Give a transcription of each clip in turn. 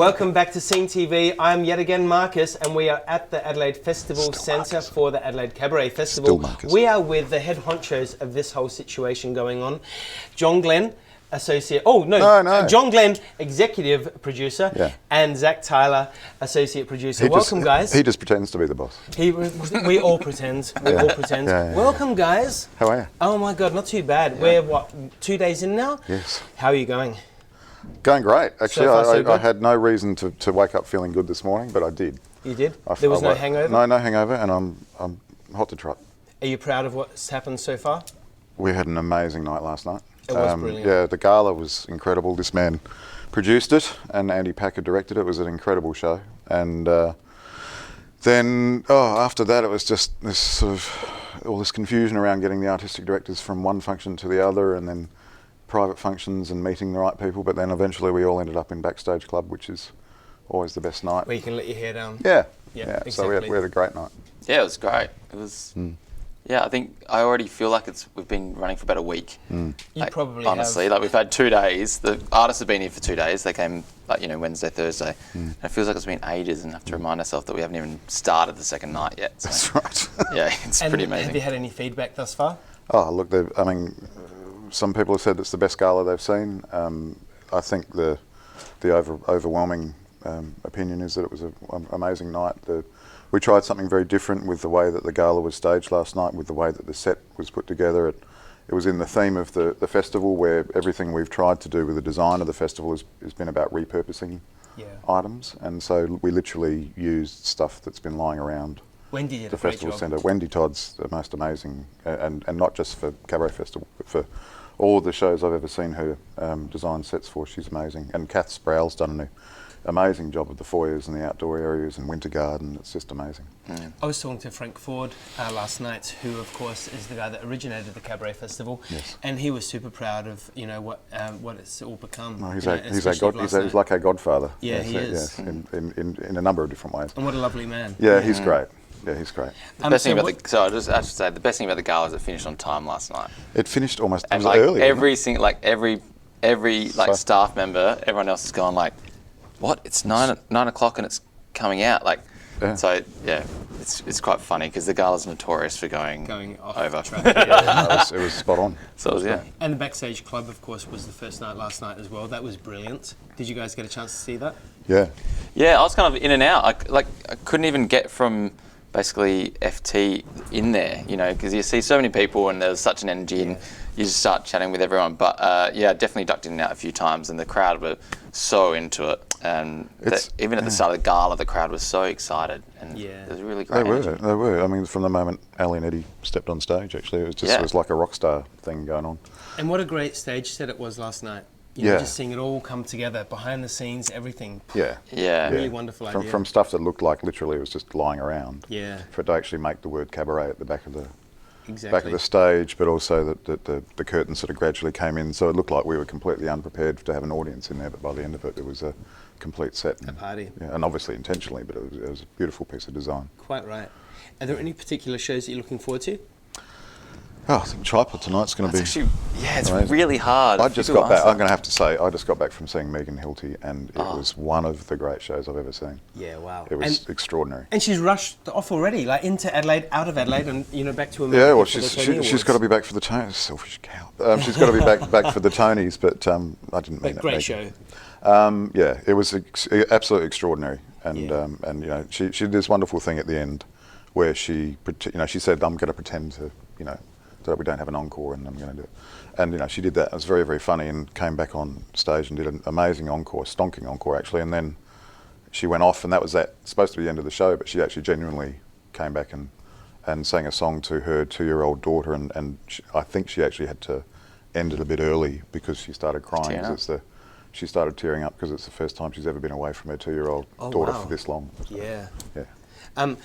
Welcome back to SceneTV. I'm yet again Marcus, and we are at the Adelaide Festival Centre for the Adelaide Cabaret Festival. We are with the head honchos of this whole situation going on. John Glenn, John Glenn, executive producer, and Zac Tyler, associate producer. Welcome, guys. He just pretends to be the boss. We all pretend. Welcome, guys. How are you? Oh my God, not too bad. We're, what, 2 days in now? Yes. How are you going? Going great. Actually, So far, so good? I had no reason to wake up feeling good this morning, but I did. You did? There was no hangover? No hangover, and I'm hot to trot. Are you proud of what's happened so far? We had an amazing night last night. It was brilliant. Yeah, the gala was incredible. This man produced it, and Andy Packer directed it. It was an incredible show. And then after that, it was just this sort of all this confusion around getting the artistic directors from one function to the other, and then private functions and meeting the right people. But then eventually we all ended up in Backstage Club, which is always the best night. Where you can let your hair down. Yeah. Exactly. So we had a great night. Yeah, it was great. It was. Yeah, I think I already feel like we've been running for about a week. You probably honestly, have. like we've had 2 days. The artists have been here for 2 days. They came, Wednesday, Thursday. And it feels like it's been ages, and I have to remind ourselves that we haven't even started the second night yet. So. That's right. Yeah, it's pretty amazing. Have you had any feedback thus far? Oh, look, some people have said it's the best gala they've seen. I think the overwhelming opinion is that it was an amazing night. We tried something very different with the way that the gala was staged last night, with the way that the set was put together. It was in the theme of the festival, where everything we've tried to do with the design of the festival has been about repurposing items. And so we literally used stuff that's been lying around Wendy did the festival centre. Wendy Todd's the most amazing, and not just for Cabaret Festival, but for all of the shows I've ever seen her design sets for. She's amazing. And Kath Sproul's done an amazing job of the foyers and the outdoor areas and winter garden. It's just amazing. I was talking to Frank Ford last night, who of course is the guy that originated the Cabaret Festival, and he was super proud of what it's all become. Oh, he's like our godfather. Yeah, he is. Yes, in a number of different ways. And what a lovely man. Yeah, he's great. Yeah, he's great. The best thing about the best thing about the gala is it finished on time last night. It finished almost early. Every So- staff member, everyone else has gone like, what? It's 9 o'clock and it's coming out. So yeah, it's quite funny because the gala's notorious for going off over. track. It was spot on. So And the Backstage Club, of course, was the first night last night as well. That was brilliant. Did you guys get a chance to see that? Yeah. Yeah, I was kind of in and out. I couldn't even get from basically FT in there, because you see so many people and there's such an energy and you just start chatting with everyone. But definitely ducked in and out a few times, and the crowd were so into it. And even at the start of the gala, the crowd was so excited, and it was really great. They were. I mean, from the moment Ali and Eddie stepped on stage, actually, it was like a rock star thing going on. And what a great stage set it was last night. Just seeing it all come together, behind the scenes, everything. Yeah. Really wonderful idea. From stuff that looked like literally it was just lying around. Yeah. For it to actually make the word cabaret at the back of the Exactly. back of the stage, but also that the curtain sort of gradually came in, so it looked like we were completely unprepared to have an audience in there, but by the end of it, it was a complete set. A party. Yeah, and obviously intentionally, but it was a beautiful piece of design. Quite right. Are there any particular shows that you're looking forward to? Oh, I think Tripod tonight's going to be... Actually, it's amazing. Really hard. I just got back. I'm going to have to say, I just got back from seeing Megan Hilty, and it was one of the great shows I've ever seen. Yeah, wow. It was extraordinary. And she's rushed off already, into Adelaide, out of Adelaide, and back to America. Yeah, well, she's got to be back for the Tonys. Selfish cow. She's got to be back for the Tonys, but I didn't mean that. Great show. It was absolutely extraordinary, and she did this wonderful thing at the end, where she said, "I'm going to pretend to that we don't have an encore, and I'm going to do it." And she did that. It was very, very funny, and came back on stage and did an amazing encore, stonking encore actually. And then she went off, and that was supposed to be the end of the show. But she actually genuinely came back and sang a song to her 2-year-old daughter, and I think she actually had to end it a bit early because she started crying. She started tearing up because it's the first time she's ever been away from her 2-year-old daughter for this long. So, yeah.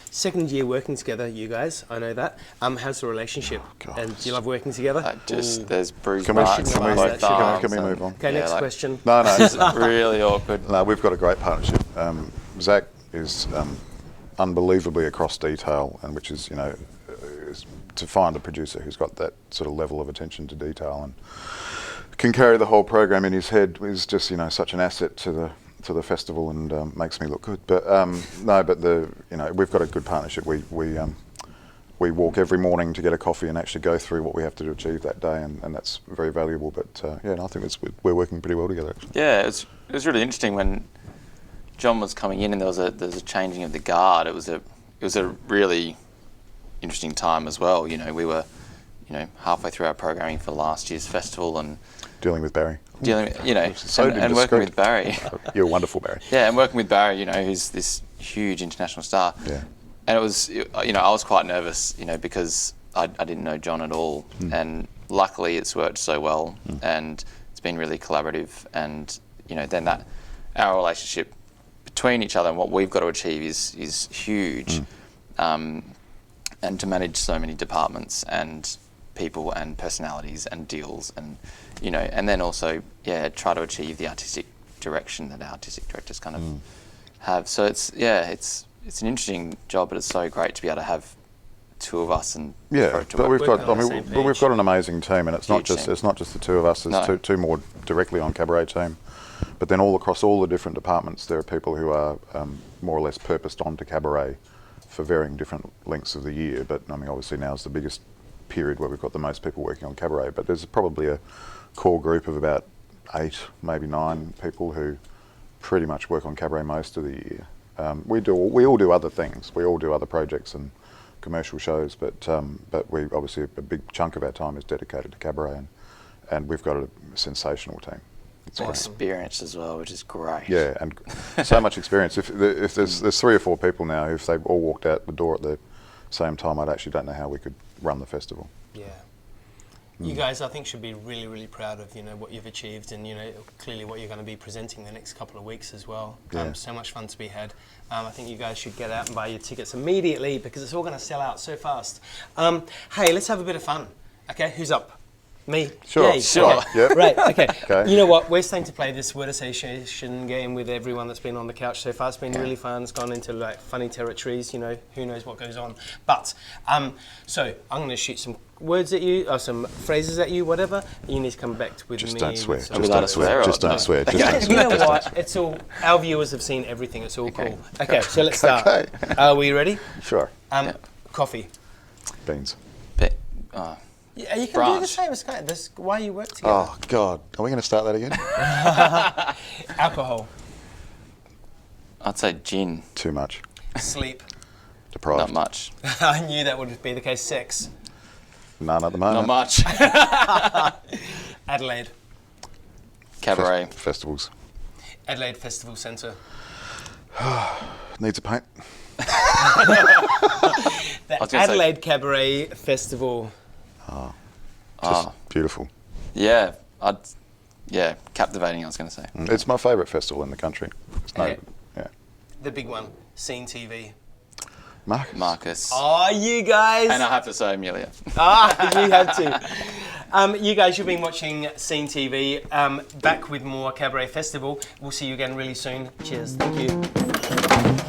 Second year working together, you guys, I know that. How's the relationship? And do you love working together? There's bruised can marks on both arms. Can we move on? Okay, next question. No. It's really awkward. No, we've got a great partnership. Zac is unbelievably across detail, and which is, to find a producer who's got that sort of level of attention to detail and can carry the whole program in his head is just, such an asset to to the festival and makes me look good. But no, but we've got a good partnership. We walk every morning to get a coffee and actually go through what we have to achieve that day, and that's very valuable. But I think we're working pretty well together, actually. Yeah, it was really interesting when John was coming in and there was a changing of the guard. It was a really interesting time as well. We were halfway through our programming for last year's festival and dealing with Barry. And working with Barry. You're wonderful, Barry. Yeah, and working with Barry, who's this huge international star. Yeah. And it was, I was quite nervous, because I didn't know John at all. And luckily it's worked so well and it's been really collaborative. And, then our relationship between each other and what we've got to achieve is huge. And to manage so many departments and people and personalities and deals and, and then also, try to achieve the artistic direction that our artistic directors kind of have. So it's an interesting job, but it's so great to be able to have two of us and but we've got an amazing team, and it's not just the two of us. There's two more directly on Cabaret team, but then all across all the different departments, there are people who are more or less purposed onto Cabaret for varying different lengths of the year. But obviously now is the biggest period where we've got the most people working on Cabaret. But there's probably a core group of about 8, maybe 9 people who pretty much work on Cabaret most of the year. We all do other things. We all do other projects and commercial shows, but we obviously a big chunk of our time is dedicated to Cabaret, and we've got a sensational team. It's great. Experience as well, which is great. Yeah, and so much experience. If there's 3 or 4 people now, if they all walked out the door at the same time, I actually don't know how we could run the festival. Yeah. You guys, I think, should be really, really proud of what you've achieved, and clearly what you're going to be presenting the next couple of weeks as well. Yeah. So much fun to be had. I think you guys should get out and buy your tickets immediately because it's all going to sell out so fast. Hey, let's have a bit of fun. Okay, who's up? Me? Sure. Yay. Sure. Okay. Yep. Right, okay. Okay. You know what? We're starting to play this word association game with everyone that's been on the couch so far. It's been really fun. It's gone into funny territories, who knows what goes on. But, so I'm going to shoot some words at you, or some phrases at you, whatever. You need to come back with Just me. don't swear. with Just don't swear. Just don't swear. Just don't You swear. know what? It's all, our viewers have seen everything. It's all cool. Okay, so let's start. Okay. Are we ready? Sure. Coffee. Beans. Yeah, you can do the Branch. same. It's kind of, that's why you work together. Oh God, are we going to start that again? Alcohol. I'd say gin. Too much. Sleep. Deprived. Not much. I knew that would be the case. Sex. None at the Not moment. much. Adelaide. Cabaret. Festivals. Adelaide Festival Centre. Needs a paint. The was gonna say- Adelaide Cabaret Festival. Just beautiful. Yeah. Captivating, I was going to say. It's my favourite festival in the country. Okay. Yeah. The big one. SceneTV. Markus. Oh, you guys. And I have to say Amelia. You have to. You guys, you've been watching SceneTV. Back with more Cabaret Festival. We'll see you again really soon. Cheers. Thank you.